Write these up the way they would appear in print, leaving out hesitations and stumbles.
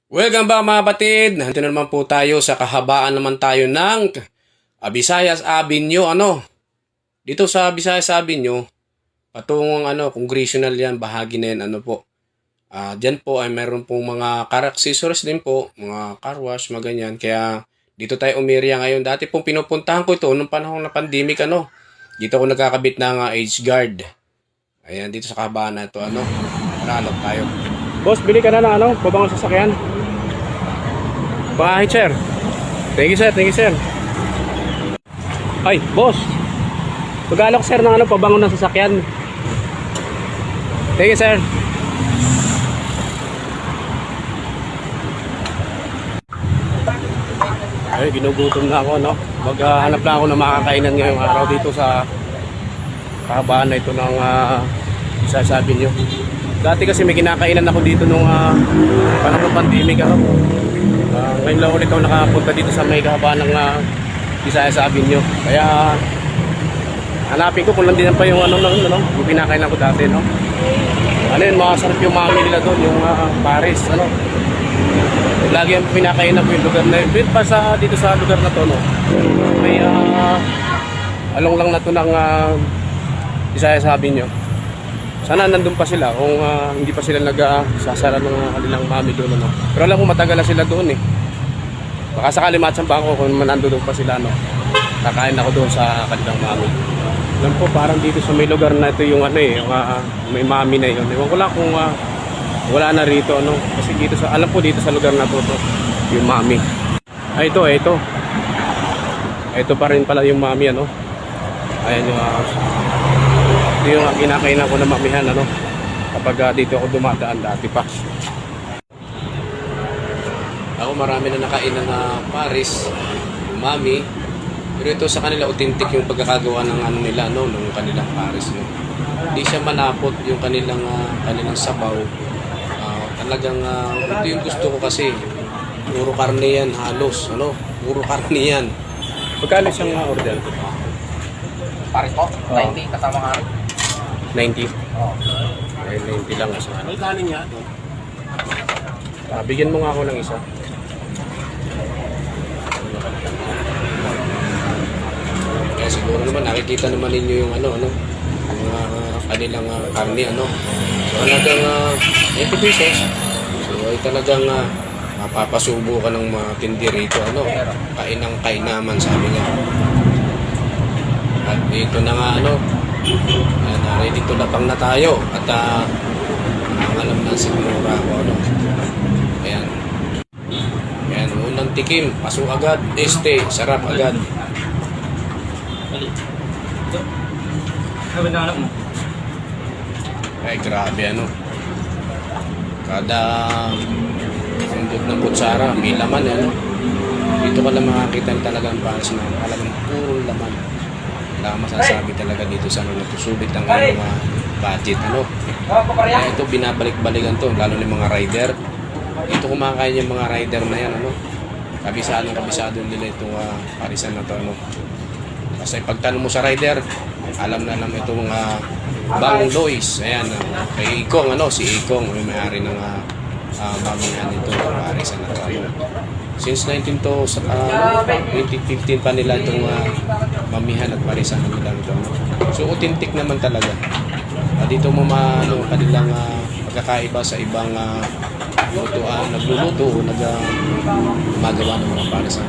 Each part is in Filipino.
Welcome back mga kapatid. Nandito na naman po tayo sa kahabaan naman tayo ng Visayas Avenue. Dito sa Visayas Avenue, patungong congressional yan, bahagi na yan, Diyan po ay meron pong mga car accessories din po, mga car wash, mga ganyan. Kaya dito tayo umirya ngayon. Dati pong pinupuntahan ko ito nung panahon na pandemic, Dito ako nagkakabit ng age guard. Ayan, dito sa kahabaan na ito, Maralog tayo. Boss, bili ka na ng pabangon sasakyan. Bye, sir. Thank you, sir. Thank you, sir. Ay, boss. Mag-alok, sir, ng pabangon ng sasakyan. Thank you, sir. Ay, ginugutom na ako, Maghanap na ako ng makakainan ngayong araw dito sa kahabaan na ito ng sasabi nyo. Dati kasi may kinakainan ako dito nung panahon ng pandemic, ngayon lang ulit ako nakapunta dito sa may kahabaan ng Visayas Avenue. Kaya hanapin ko kung nandiyan pa yung yung pinakainan ko dati, yun, masarap yung mami nila doon, yung Paris, Lagi ang pinakainan ko yung lugar na yun. Pa dito sa lugar na to, may along lang na to ng Visayas Avenue. Sana nandun pa sila kung hindi pa sila nagsasara ng kanilang mami doon, Pero alam ko matagal na sila doon, Baka sakali matsampa ako kung nandun pa sila, Kakain ako doon sa kanilang mami. Alam ko parang dito sa may lugar na ito yung yung may mami na yun. Ewan ko lang kung wala na rito, Kasi dito sa, alam ko dito sa lugar na to, yung mami. Ay, ito. Ito pa rin pala yung mami, Ayan yung ito yung kinakainan ko na mamihan, kapag dito ako dumadaan dati pa. Ako marami na nakain ng Paris, mami. Pero ito sa kanila authentic yung pagkakagawa ng nila, ng kanilang Paris, Hindi siya manapot yung kanilang sabaw. Talagang ito yung gusto ko kasi. Puro karne yan, halos, Puro karne yan. Pagkano siyang order? Paris po? 90 kasama nga. 90? Oo. Ay, 90 lang sa Ano kanin niya? Bigyan mo nga ako ng isa. Kaya siguro naman nakikita naman ninyo yung yung kanilang karne, So talagang 80 pesos. So ay talagang mapapasubo ka ng matindi rito, kain naman sabi niya. At dito na nga ready to lapang na tayo at ang alam na siguro ako ayan unang tikim, paso agad, sarap agad. Ay grabe, kada sundot ng kutsara may laman, dito ka lang makakita talagang pares na talagang puro laman. Wala kang masasabi talaga dito sa nagsusubit ng mga budget, Kaya ito binabalik-balikan to, lalo ng mga rider. Ito kumakain yung mga rider na yan, kabisado nila itong parisan na to, Kasi pagtanong mo sa rider, alam na alam itong Bang Lois. Ayan, kay Ikong, si Ikong, may may-ari ng mamihan ito, parisan na to, Since 2015 pa nila itong mamihan at parisan nila ito. So authentic naman talaga. Dito mo kanilang pagkakaiba sa ibang nagluluto o gumagawa ng mga parisan.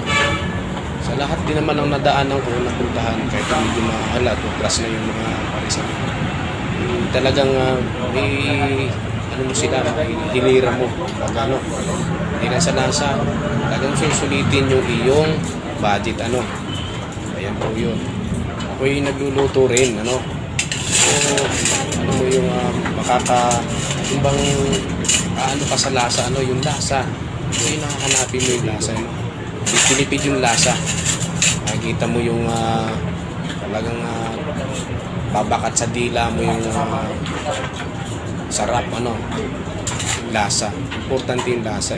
Sa lahat din naman ang nadaanan ko, napuntahan, kahit medyo mahala, atras na yung mga parisan. Talagang may mo sila, hilira mo pag hindi na sa nasa talagang susulitin yung iyong budget, ayan po yun. Ako yung nagluluto rin, so mo yung yung bang ka sa lasa, yung lasa, yung nakahanapin mo yung lasa, tinipid yung lasa, nakikita mo yung talagang babakat sa dila mo yung sarap, lasa. Importante yung lasa,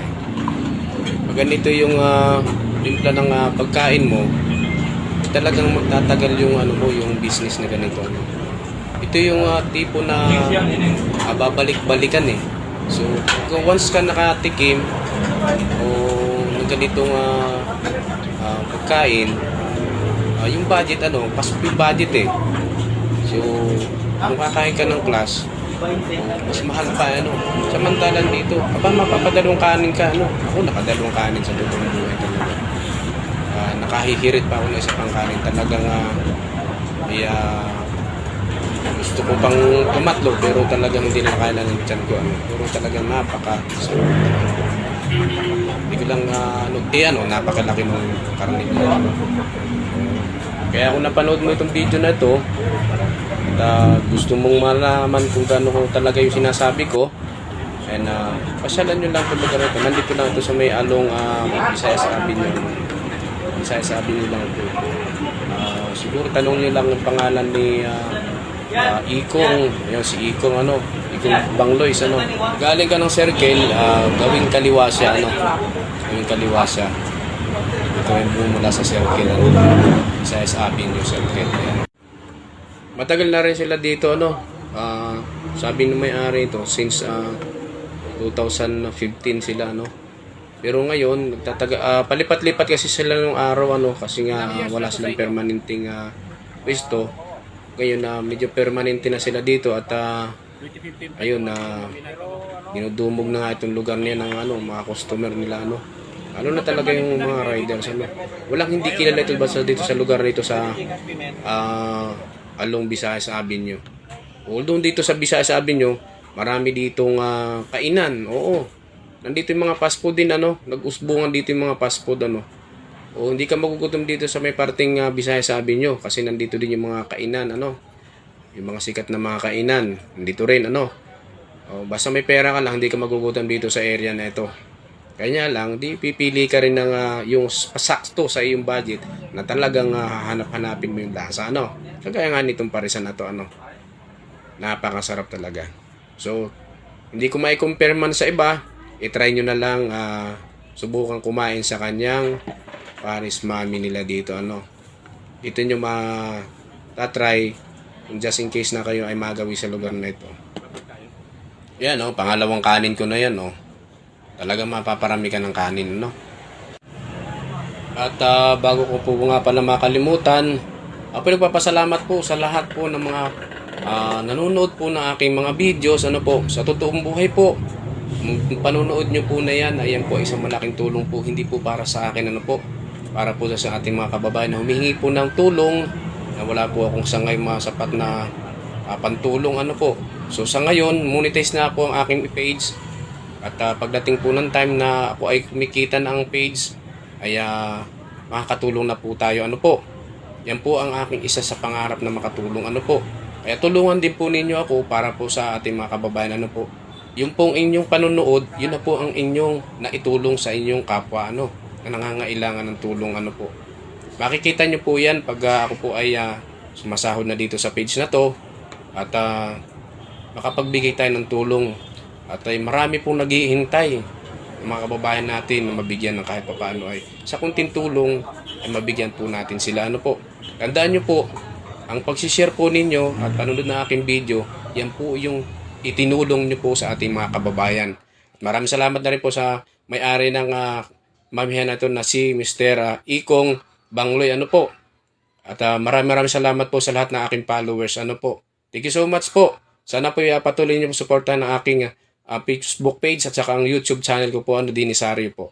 Pag ganito yung timpla ng pagkain mo, talagang magtatagal yung yung business na ganito. Ito yung tipo na babalik-balikan, So, kung once ka nakatikim, o ng ganitong pagkain, yung budget pasok yung budget eh. So kung kakain ka ng class, mas mahal pa samantalang dito mapapadalawang kanin ka ako nakadalawang kanin sa totoong buhay talaga. Nakahihirit pa ako ng isa pang kanin talagang gusto ko pang tumatlo pero talagang hindi na kailan ng tiyan ko pero talagang napaka-sarap. Hindi ko lang napakalaki ng karne nila. Kaya kung napanood mo itong video na ito at gusto mong malaman kung gaano ko talaga yung sinasabi ko, and pasyalan nyo lang kung lugar ito. Nandito lang ito sa may along Visayas Avenue. Visayas Avenue lang ito. Siguro tanong nyo lang ang pangalan ni Ikong. Ayun, si Ikong Ikong Banglois Galing ka ng circle, gawing kaliwa siya Gawing kaliwa siya. Ito yung bumula sa circle Visayas Avenue circle. Ayan. Matagal na rin sila dito sabi ng may-ari ito since 2015 sila pero ngayon palipat-lipat kasi sila nung araw kasi nga wala silang permanenteng pwesto. Ngayon medyo permanente na sila dito at ayun dinudumog na nga itong lugar niya ng mga customer nila na talaga yung mga riders walang hindi kilala ito basta dito sa lugar nito sa along Visayas Avenue. Although dito sa Visayas Avenue, marami ditong kainan. Oo. Nandito yung mga fast food din nag-usbungan dito yung mga fast food O hindi ka magugutom dito sa may parting Visayas Avenue kasi nandito din yung mga kainan Yung mga sikat na mga kainan, nandito rin O basta may pera ka lang, hindi ka magugutom dito sa area na ito. Kanya lang, di pipili ka rin ng yung pasakto sa iyong budget na talagang hahanap-hanapin mo yung lasa Kagaya nga nitong parisan na to napakasarap talaga. So hindi ko mai-compare man sa iba, i-try nyo na lang subukan kumain sa kanyang Paris Mami nila dito dito nyo tatry just in case na kayo ay magawi sa lugar na ito. Yan pangalawang kanin ko na yan talaga mapaparami ka ng kanin At bago ko po nga pala makalimutan, ako nagpapasalamat po sa lahat po ng mga nanonood po ng aking mga videos sa totoong buhay po. Yung panonood nyo po na yan, ayan po isang malaking tulong po, hindi po para sa akin para po sa ating mga kababayan na humihingi po ng tulong na wala po akong sa ngayon masapat na pantulong So sa ngayon, monetize na po ang aking page at pagdating po ng time na ako ay kumikita na ang page ay makakatulong na po tayo Yan po ang aking isa sa pangarap na makatulong Kaya tulungan din po ninyo ako para po sa ating mga kababayan Yung pong inyong panonood, yun na po ang inyong naitulong sa inyong kapwa na nangangailangan ng tulong Makikita nyo po yan pag ako po ay sumasahod na dito sa page na to at makapagbigay tayo ng tulong at ay marami pong naghihintay ng mga kababayan natin na mabigyan ng kahit papaano ay sa kunting tulong ay mabigyan po natin sila Tandaan nyo po, ang pag-share po ninyo at panunod ng aking video, yan po yung itinulong nyo po sa ating mga kababayan. Maraming salamat na rin po sa may-ari ng mamihan na ito na si Mr. Ikong Bangloy At maraming salamat po sa lahat ng aking followers Thank you so much po. Sana po patuloy nyo po suportahan ng aking Facebook page at saka ang YouTube channel ko po Dinisario po.